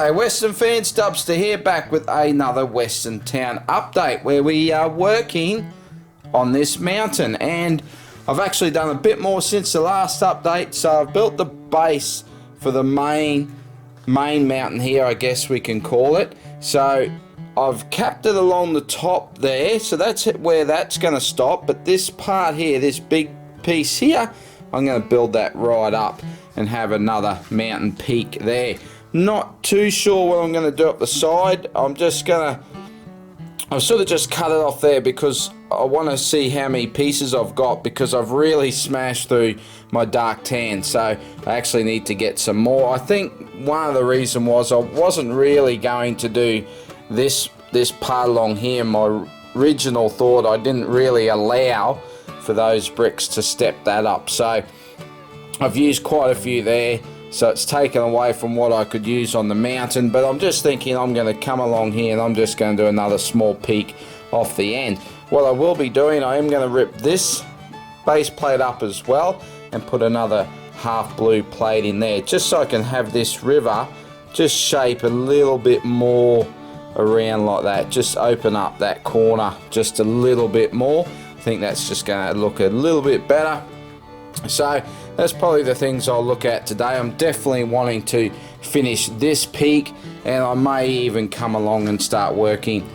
G'day Western fans, Dubster here, back with another Western Town update where we are working on this mountain, and I've actually done a bit more since the last update. So I've built the base for the main mountain here, I guess we can call it. So I've capped it along the top there, so that's where that's going to stop. But this part here, this big piece here, I'm going to build that right up and have another mountain peak there. Not too sure what I'm going to do up the side. I've sort of just cut it off there because I want to see how many pieces I've got, because I've really smashed through my dark tan, so I actually need to get some more. I think one of the reasons was I wasn't really going to do this part along here. My original thought, I didn't really allow for those bricks to step that up, so I've used quite a few there. So it's taken away from what I could use on the mountain, but I'm just thinking I'm going to come along here and I'm just going to do another small peak off the end. What I will be doing, I am going to rip this base plate up as well and put another half blue plate in there, just so I can have this river just shape a little bit more around like that. Just open up that corner just a little bit more. I think that's just going to look a little bit better. So that's probably the things I'll look at today. I'm definitely wanting to finish this peak, and I may even come along and start working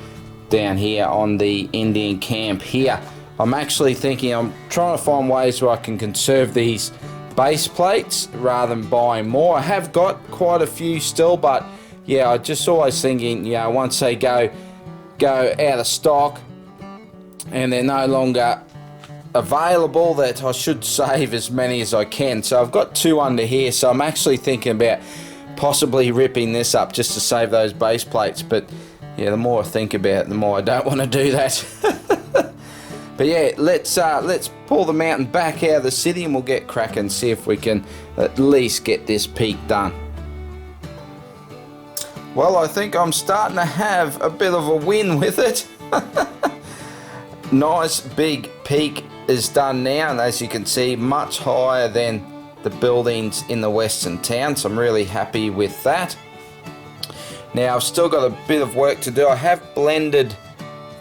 down here on the Indian camp here. I'm actually thinking, I'm trying to find ways where I can conserve these base plates rather than buying more. I have got quite a few still, but yeah, I just always thinking, you know, once they go out of stock and they're no longer available, that I should save as many as I can. So I've got two under here, so I'm actually thinking about possibly ripping this up just to save those base plates. But yeah, the more I think about it, the more I don't want to do that. But yeah, let's pull the mountain back out of the city and we'll get cracking, see if we can at least get this peak done. Well, I think I'm starting to have a bit of a win with it. Nice big peak is done now, and as you can see, much higher than the buildings in the Western Town, so I'm really happy with that. Now I've still got a bit of work to do. I have blended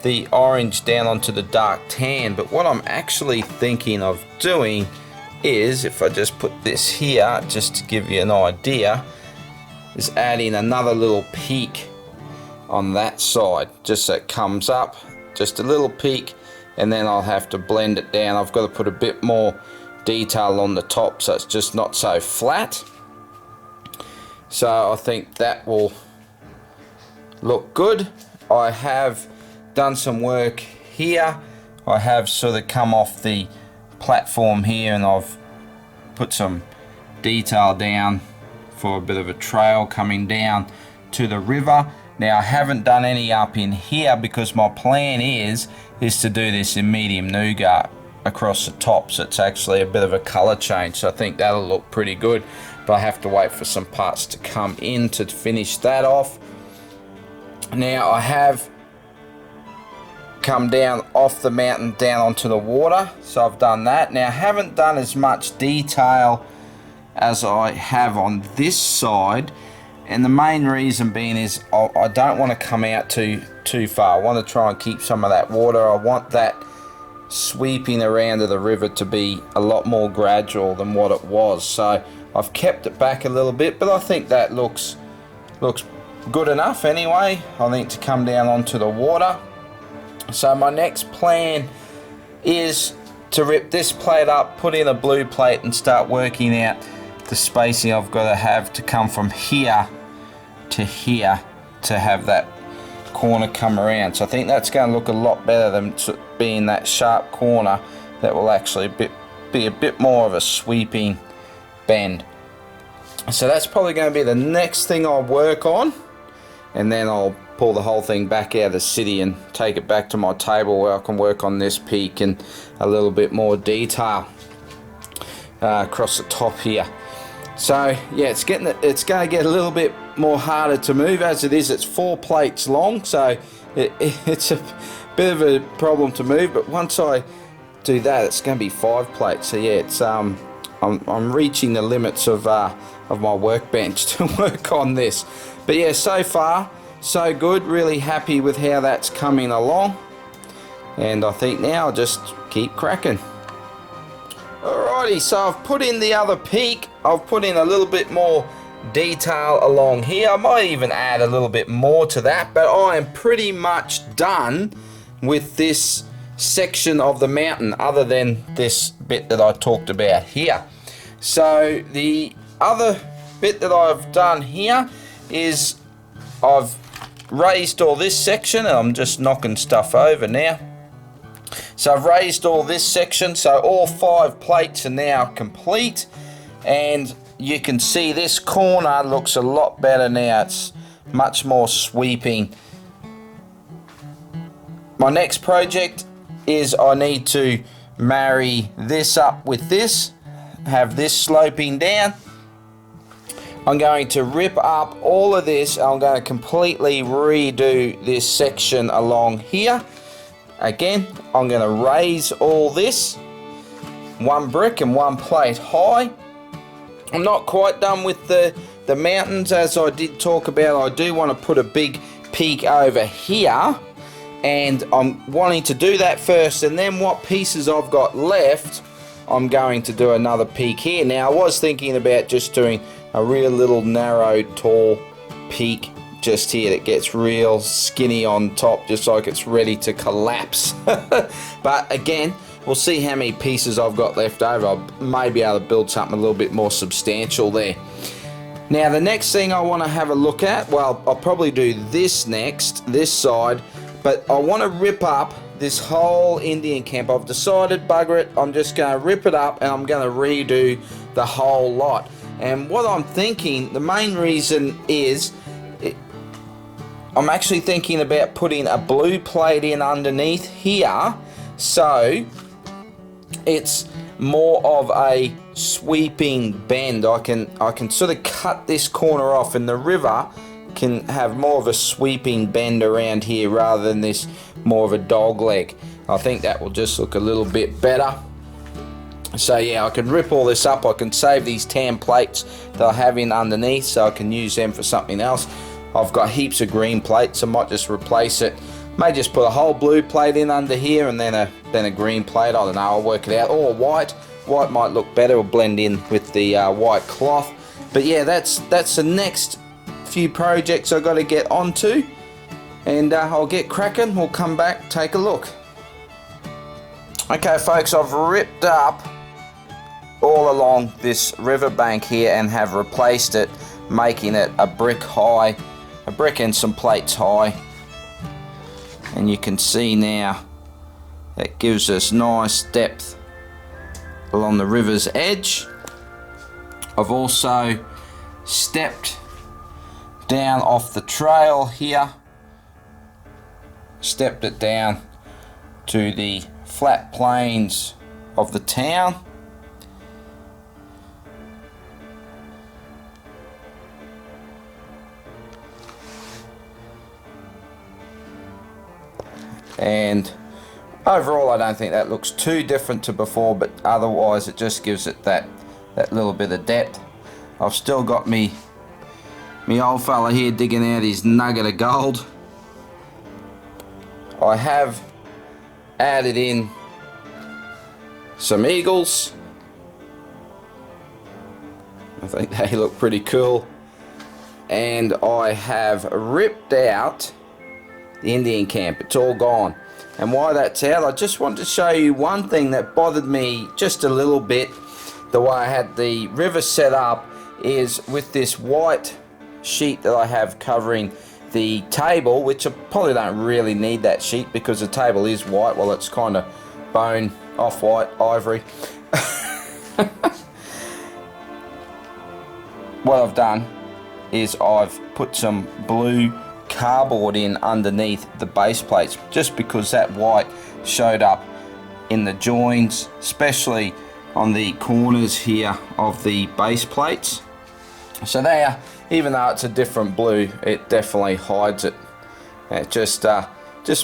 the orange down onto the dark tan, but what I'm actually thinking of doing is, if I just put this here just to give you an idea, is adding another little peak on that side, just so it comes up just a little peak, and then I'll have to blend it down. I've got to put a bit more detail on the top so it's just not so flat. So I think that will look good. I have done some work here. I have sort of come off the platform here and I've put some detail down for a bit of a trail coming down to the river. Now I haven't done any up in here because my plan is to do this in medium nougat across the top, so it's actually a bit of a color change, so I think that'll look pretty good. But I have to wait for some parts to come in to finish that off. Now I have come down off the mountain down onto the water, so I've done that. Now I haven't done as much detail as I have on this side, and the main reason being is I don't want to come out too far. I want to try and keep some of that water. I want that sweeping around to the river to be a lot more gradual than what it was. So I've kept it back a little bit, but I think that looks good enough anyway, I think, to come down onto the water. So my next plan is to rip this plate up, put in a blue plate, and start working out the spacing I've got to have to come from here to here to have that corner come around. So I think that's going to look a lot better than being that sharp corner. That will actually be a bit more of a sweeping bend. So that's probably going to be the next thing I'll work on, and then I'll pull the whole thing back out of the city and take it back to my table where I can work on this peak and a little bit more detail across the top here. So yeah, it's going to get a little bit more harder to move. As it is, it's 4 plates long, so it's a bit of a problem to move. But once I do that, it's going to be 5 plates. So yeah, it's I'm reaching the limits of my workbench to work on this. But yeah, so far so good. Really happy with how that's coming along, and I think now I'll just keep cracking. Alrighty, so I've put in the other peak. I've put in a little bit more detail along here. I might even add a little bit more to that, but I am pretty much done with this section of the mountain, other than this bit that I talked about here. So the other bit that I've done here is I've raised all this section, and I'm just knocking stuff over now. So I've raised all this section, so all 5 plates are now complete, and you can see this corner looks a lot better now. It's much more sweeping. My next project is I need to marry this up with this, have this sloping down. I'm going to rip up all of this. I'm going to completely redo this section along here. Again, I'm going to raise all this 1 brick and 1 plate high. I'm not quite done with the mountains, as I did talk about. I do want to put a big peak over here, and I'm wanting to do that first, and then what pieces I've got left, I'm going to do another peak here. Now I was thinking about just doing a real little narrow tall peak just here that gets real skinny on top, just like it's ready to collapse. But again, we'll see how many pieces I've got left over. I may be able to build something a little bit more substantial there. Now the next thing I want to have a look at, well, I'll probably do this next, this side, but I want to rip up this whole Indian camp. I've decided, bugger it, I'm just going to rip it up and I'm going to redo the whole lot. And what I'm thinking, the main reason is, I'm actually thinking about putting a blue plate in underneath here, so it's more of a sweeping bend. I can sort of cut this corner off, and the river can have more of a sweeping bend around here rather than this more of a dog leg. I think that will just look a little bit better. So yeah, I can rip all this up. I can save these tan plates that I have in underneath, so I can use them for something else. I've got heaps of green plates. I might just replace it. May just put a whole blue plate in under here, and then a green plate. I don't know, I'll work it out. Or white. White might look better, or blend in with the white cloth. But yeah, that's the next few projects I've got to get onto, and I'll get cracking. We'll come back, take a look. Okay folks, I've ripped up all along this riverbank here and have replaced it, making it a brick high, a brick and some plates high. And you can see now that gives us nice depth along the river's edge. I've also stepped down off the trail here, stepped it down to the flat plains of the town. And overall I don't think that looks too different to before, but otherwise it just gives it that little bit of depth. I've still got me old fella here digging out his nugget of gold. I have added in some eagles. I think they look pretty cool. And I have ripped out the Indian camp. It's all gone. And why that's out, I just want to show you one thing that bothered me just a little bit. The way I had the river set up is with this white sheet that I have covering the table, which I probably don't really need that sheet because the table is white. Well, it's kind of bone, off-white, ivory. What I've done is I've put some blue cardboard in underneath the base plates, just because that white showed up in the joins, especially on the corners here of the base plates. So there, even though it's a different blue, it definitely hides it. It just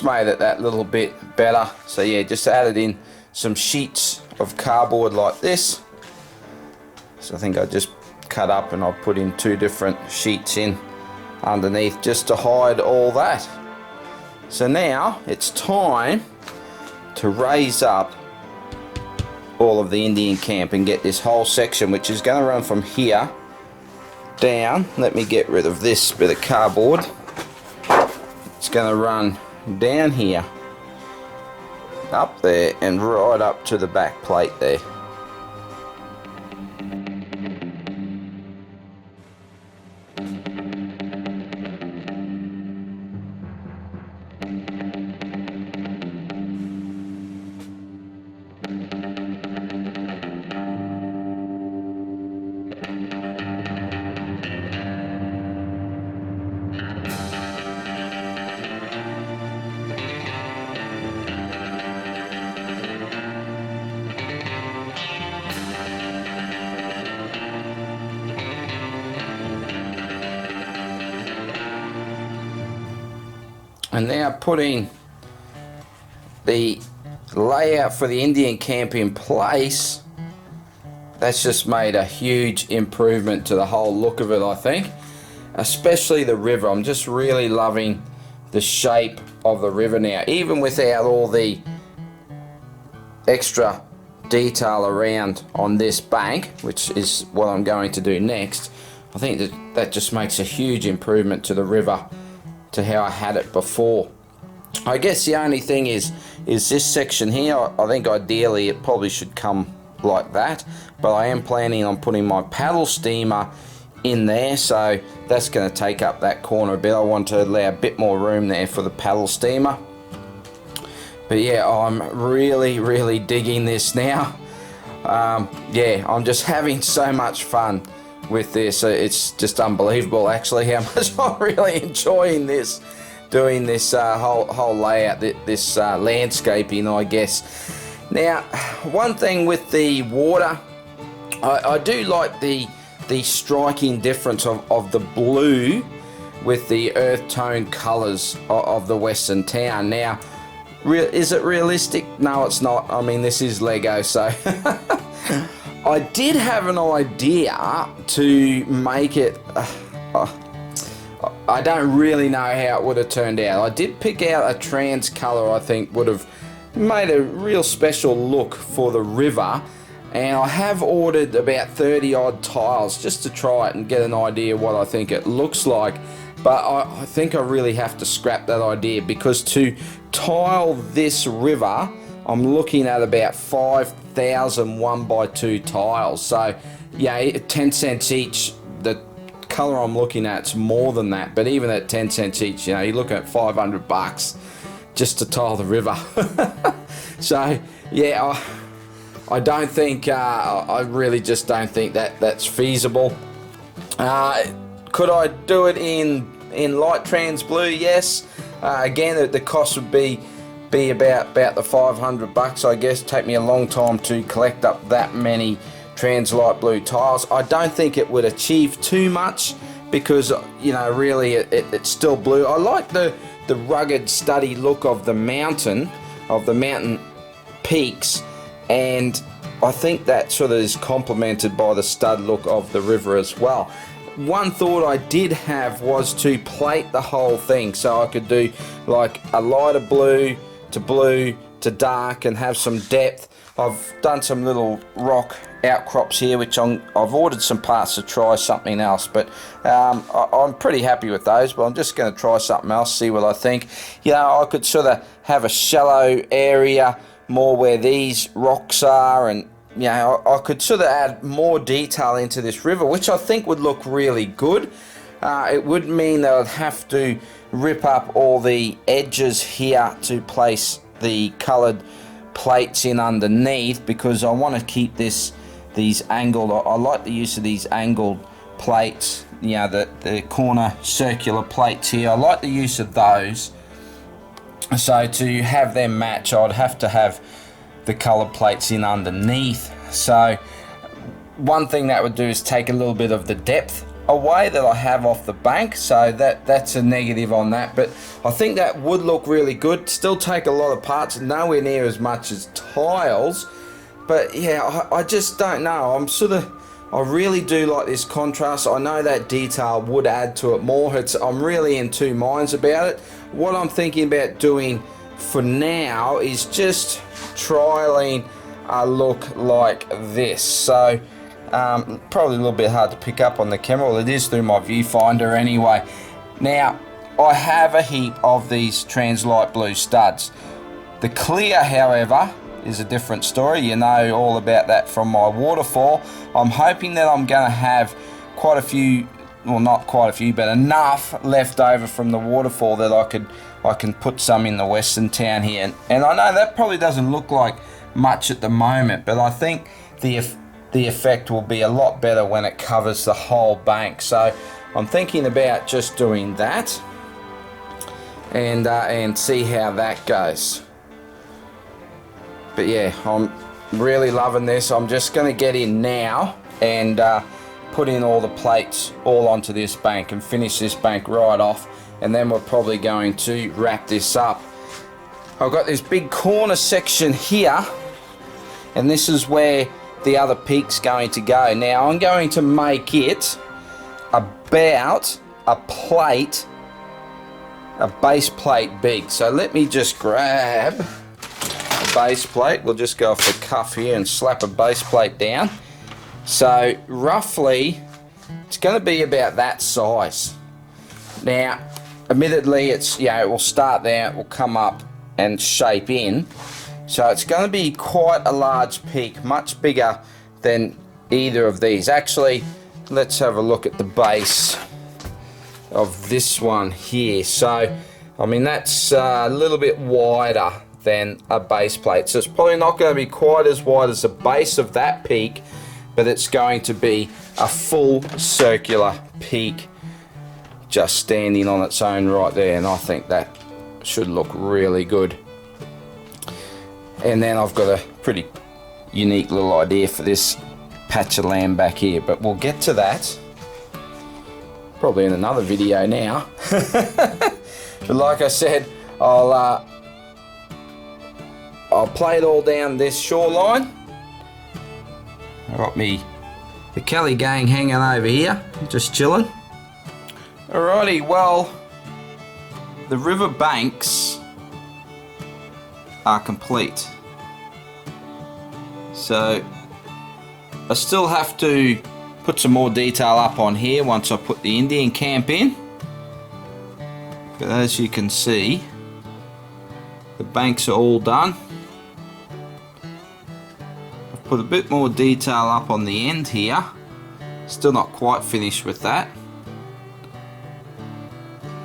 made it that little bit better. So yeah, just added in some sheets of cardboard like this. So I think I just cut up and I'll put in 2 different sheets in underneath just to hide all that. So now it's time to raise up all of the Indian camp and get this whole section, which is going to run from here down. Let me get rid of this bit of cardboard. It's going to run down here, up there, and right up to the back plate there. And now putting the layout for the Indian camp in place, that's just made a huge improvement to the whole look of it, I think. Especially the river. I'm just really loving the shape of the river now, even without all the extra detail around on this bank, which is what I'm going to do next. I think that just makes a huge improvement to the river to how I had it before. I guess the only thing is this section here. I think ideally it probably should come like that, but I am planning on putting my paddle steamer in there, so that's going to take up that corner a bit. I want to allow a bit more room there for the paddle steamer. But yeah, I'm really digging this now. Yeah, I'm just having so much fun with this. It's just unbelievable actually how much I'm really enjoying this, doing this whole layout, this landscaping, I guess. Now, one thing with the water, I do like the striking difference of the blue with the earth tone colours of the Western Town. Now, is it realistic? No, it's not. I mean, this is Lego, so I did have an idea to make it. I don't really know how it would have turned out. I did pick out a trans colour I think would have made a real special look for the river, and I have ordered about 30 odd tiles just to try it and get an idea what I think it looks like. But I think I really have to scrap that idea, because to tile this river I'm looking at about 5,000 1x2 tiles. So yeah, 10 cents each. The colour I'm looking at is more than that, but even at 10 cents each, you know, you're looking at $500 just to tile the river. So yeah, I don't think, I really just don't think that's feasible. Could I do it in light trans blue? Yes. Again, the cost would be about the $500, I guess. Take me a long time to collect up that many trans light blue tiles. I don't think it would achieve too much, because you know, really it's still blue. I like the rugged study look of the mountain peaks, and I think that sort of is complemented by the stud look of the river as well. One thought I did have was to plate the whole thing, so I could do like a lighter blue to dark and have some depth. I've done some little rock outcrops here, which I've ordered some parts to try something else, but I'm pretty happy with those. But I'm just going to try something else, see what I think. You know, I could sort of have a shallow area more where these rocks are, and you know, I could sort of add more detail into this river, which I think would look really good. It would mean that I'd have to rip up all the edges here to place the coloured plates in underneath, because I want to keep these angled. I like the use of these angled plates, you know, the corner circular plates here. I like the use of those. So to have them match, I'd have to have the coloured plates in underneath. So one thing that would do is take a little bit of the depth away that I have off the bank, so that's a negative on that. But I think that would look really good. Still take a lot of parts, nowhere near as much as tiles. But yeah, I just don't know. I'm sort of I really do like this contrast. I know that detail would add to it more. I'm really in two minds about it. What I'm thinking about doing for now is just trialing a look like this. So probably a little bit hard to pick up on the camera. Well, it is through my viewfinder anyway. Now, I have a heap of these Translite blue studs. The clear, however, is a different story. You know all about that from my waterfall. I'm hoping that I'm going to have quite a few, well, not quite a few, but enough left over from the waterfall that I can put some in the Western Town here. And I know that probably doesn't look like much at the moment, but I think the effect will be a lot better when it covers the whole bank. So I'm thinking about just doing that and see how that goes. But yeah, I'm really loving this. I'm just going to get in now and put in all the plates all onto this bank and finish this bank right off, and then we're probably going to wrap this up. I've got this big corner section here, and this is where the other peak's going to go. Now I'm going to make it about a base plate big. So let me just grab base plate. We'll just go off the cuff here and slap a base plate down. So roughly it's going to be about that size. Now admittedly it's, you know, it will start there, it will come up and shape in, so it's going to be quite a large peak, much bigger than either of these. Actually, let's have a look at the base of this one here. So I mean, that's a little bit wider than a base plate, so it's probably not going to be quite as wide as the base of that peak, but it's going to be a full circular peak just standing on its own right there, and I think that should look really good. And then I've got a pretty unique little idea for this patch of land back here, but we'll get to that probably in another video now. But like I said, I'll play it all down this shoreline. I've got the Kelly gang hanging over here, just chilling. Alrighty, well, the river banks are complete. So I still have to put some more detail up on here once I put the Indian camp in. But as you can see, the banks are all done. I've put a bit more detail up on the end here. Still not quite finished with that.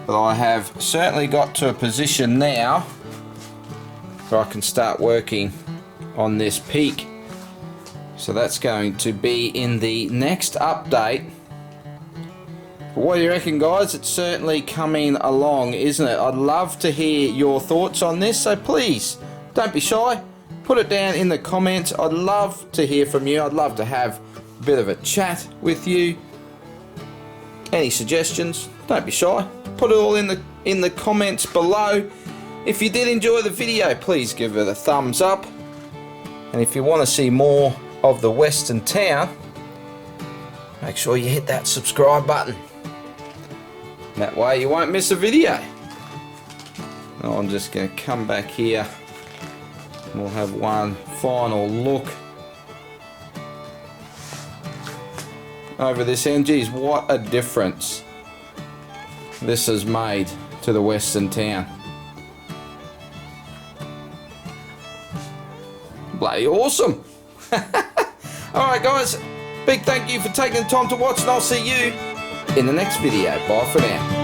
But I have certainly got to a position now where I can start working on this peak. So that's going to be in the next update. But what do you reckon, guys? It's certainly coming along, isn't it? I'd love to hear your thoughts on this, so please don't be shy. Put it down in the comments. I'd love to hear from you. I'd love to have a bit of a chat with you. Any suggestions? Don't be shy. Put it all in the comments below. If you did enjoy the video, please give it a thumbs up. And if you want to see more of the Western Town, make sure you hit that subscribe button. That way you won't miss a video. Now I'm just going to come back here and we'll have one final look over this end. Geez, what a difference this has made to the Western Town. Bloody awesome. Alright guys, big thank you for taking the time to watch, and I'll see you in the next video. Bye for now.